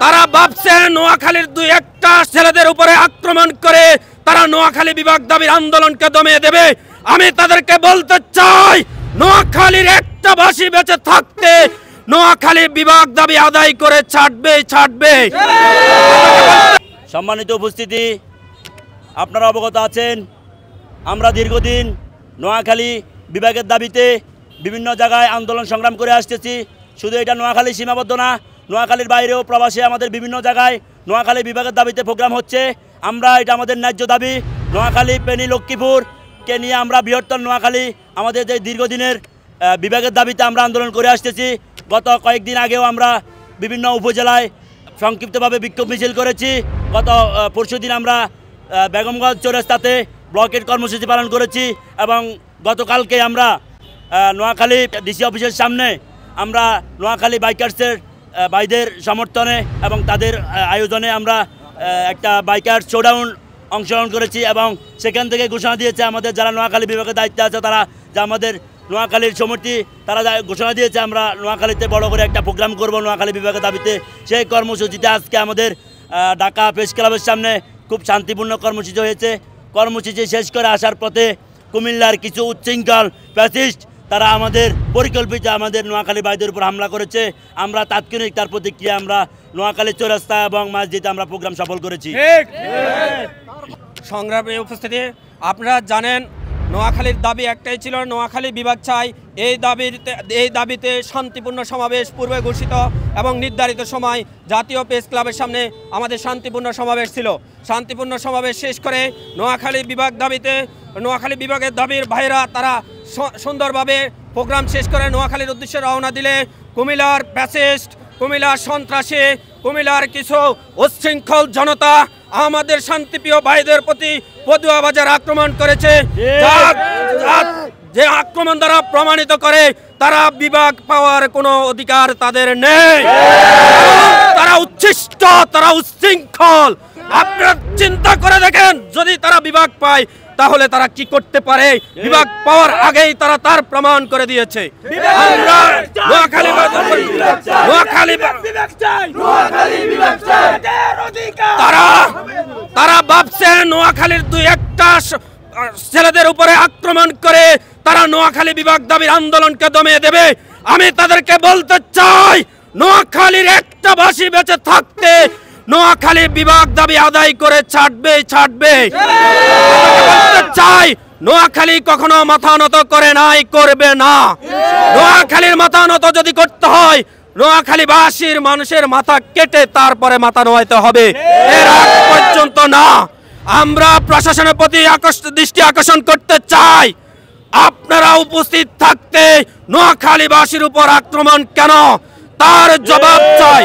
তারা ভাবছে নোয়াখালীর দুই একটা ছেলেদের উপরে আক্রমণ করে তারা নোয়াখালী বিভাগ দাবির আন্দোলনকে দমিয়ে দেবে। আমি তাদেরকে বলতে চাই, নোয়াখালীর একটা বাসী বেঁচে থাকতে নোয়াখালী বিভাগ দাবি আদায় করে ছাড়বে। সম্মানিত উপস্থিতি, আপনারা অবগত আছেন, আমরা দীর্ঘদিন নোয়াখালী বিভাগের দাবিতে বিভিন্ন জায়গায় আন্দোলন সংগ্রাম করে আসতেছি। শুধু এটা নোয়াখালী সীমাবদ্ধ না, নোয়াখালীর বাইরেও প্রবাসে আমাদের বিভিন্ন জায়গায় নোয়াখালী বিভাগের দাবিতে প্রোগ্রাম হচ্ছে। এটা আমাদের ন্যায্য দাবি। নোয়াখালী, ফেনী, লক্ষ্মীপুরকে নিয়ে আমরা বৃহত্তর নোয়াখালী আমাদের যে দীর্ঘদিনের বিভাগের দাবিতে আমরা আন্দোলন করে আসতেছি। গত কয়েকদিন আগেও আমরা বিভিন্ন উপজেলায় সংক্ষিপ্তভাবে বিক্ষোভ মিছিল করেছি। গত পরশুদিন আমরা বেগমগঞ্জ চৌরাস্তাতে ব্লকেট কর্মসূচি পালন করেছি এবং গতকালকে আমরা নোয়াখালী ডিসি অফিসের সামনে আমরা নোয়াখালী বাইকার্সের ভাইদের সমর্থনে এবং তাদের আয়োজনে আমরা একটা বাইকার শোডাউন অংশগ্রহণ করেছি এবং সেখান থেকে ঘোষণা দিয়েছে আমাদের যারা নোয়াখালী বিভাগের দায়িত্বে আছে, তারা যা আমাদের নোয়াখালীর সমিতি, তারা ঘোষণা দিয়েছে আমরা নোয়াখালীতে বড় করে একটা প্রোগ্রাম করব নোয়াখালী বিভাগের দাবিতে। সেই কর্মসূচিতে আজকে আমাদের ঢাকা প্রেস ক্লাবের সামনে খুব শান্তিপূর্ণ কর্মসূচি হয়েছে। কর্মসূচি শেষ করে আসার পথে কুমিল্লার কিছু উচ্ছৃঙ্খল ফ্যাসিস্ট তারা আমাদের পরিকল্পিত আমাদের নোয়াখালী ভাইদের উপর হামলা করেছে। আমরা তাৎক্ষণিক তার প্রতিক্রিয়া আমরা নোয়াখালী চৌরাস্তা এবং মসজিদে আমরা প্রোগ্রাম সফল করেছি। সংগ্রামে উপস্থিতি, আপনারা জানেন নোয়াখালীর দাবি একটাই ছিল, নোয়াখালী বিভাগ চাই। এই দাবিতে শান্তিপূর্ণ সমাবেশ পূর্বে ঘোষিত এবং নির্ধারিত সময় জাতীয় প্রেস ক্লাবের সামনে আমাদের শান্তিপূর্ণ সমাবেশ ছিল। শান্তিপূর্ণ সমাবেশ শেষ করে নোয়াখালী বিভাগের দাবির ভাইরা তারা সুন্দরভাবে প্রোগ্রাম শেষ করে নোয়াখালীর উদ্দেশ্যে রওনা দিলে কুমিল্লার ফ্যাসিস্ট, কুমিল্লার সন্ত্রাসী, কুমিল্লার কিছু উচ্ছৃঙ্খল জনতা আমাদের শান্তিপ্রিয় ভাইদের প্রতি পদুয়া বাজার আক্রমণ করেছে। যে আক্রমণ দ্বারা প্রমাণিত করে তারা বিভাগ পাওয়ার কোনো অধিকার তাদের নেই। তারা উচ্ছিষ্ট, তারা উচ্ছৃঙ্খল। আপনারা চিন্তা করে দেখেন, যদি তারা বিভাগ পায় তাহলে তারা কি করতে পারে। বিভাগ পাওয়ার আগেই তারা তার প্রমাণ করে দিয়েছে। আমরা তারা ভাবছে নোয়াখালীর দুই একটা ছেলেদের উপরে আক্রমণ করে তারা নোয়াখালী বিভাগ দাবির আন্দোলনকে দমিয়ে দেবে। আমি তাদেরকে বলতে চাই, নোয়াখালীর একটা বাসী বেঁচে থাকতে নোয়াখালী বিভাগ দাবি আদায় করে ছাড়বে। চাই নোয়াখালী কখনো মাথা নত করে নাই, করবে না। নোয়াখালীর মাথা নত যদি করতে হয়, নোয়াখালীবাসীর মানুষের মাথা কেটে তারপরে মাথা নোয়াইতে হবে, এর আগ পর্যন্ত না। আমরা প্রশাসনের প্রতি দৃষ্টি আকর্ষণ করতে চাই, আপনারা উপস্থিত থাকতে নোয়াখালীবাসীর উপর আক্রমণ কেন, তার জবাব চাই।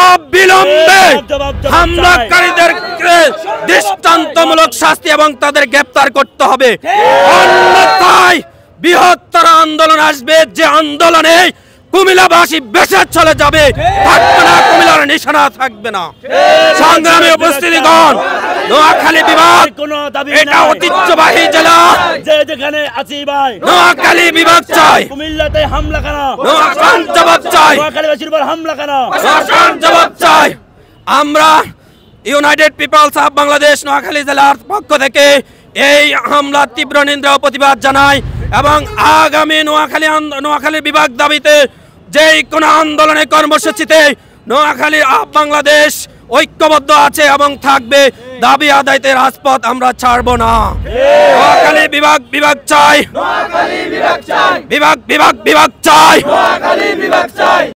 অবিলম্বে হামলাকারীদেরকে দৃষ্টান্তমূলক শাস্তি এবং তাদের গ্রেফতার করতে হবে, অন্যথায় বৃহত্তর আন্দোলন আসবে, যে আন্দোলনে কুমিল্লাবাসী বেঁচে চলে যাবে, থাকবে না, কুমিল্লার নিশানা থাকবে না। সংগ্রামী উপস্থিতিগণ, নোয়াখালী বিভাগ এটা ঐতিহ্যবাহী জেলা, যেখানে আছি ভাই নোয়াখালী বিভাগ চাই। কুমিল্লাতে হামলা কেন, জবাব চাই। নোয়াখালীবাসীর উপর হামলা কেন, জবাব চাই। আমরা United Peoples of Bangladesh Noakhali জেলার পক্ষ থেকে এই হামলা তীব্র নিন্দা ও প্রতিবাদ জানাই এবং আগামী নোয়াখালী বিভাগ দাবিতে যে কোনো আন্দোলনের কর্মসূচিতে নোয়াখালী বাংলাদেশ ঐক্যবদ্ধ আছে এবং থাকবে। দাবি আদায়তে রাজপথ আমরা ছাড়ব না। নোয়াখালী বিভাগ চাই, বিভাগ চাই।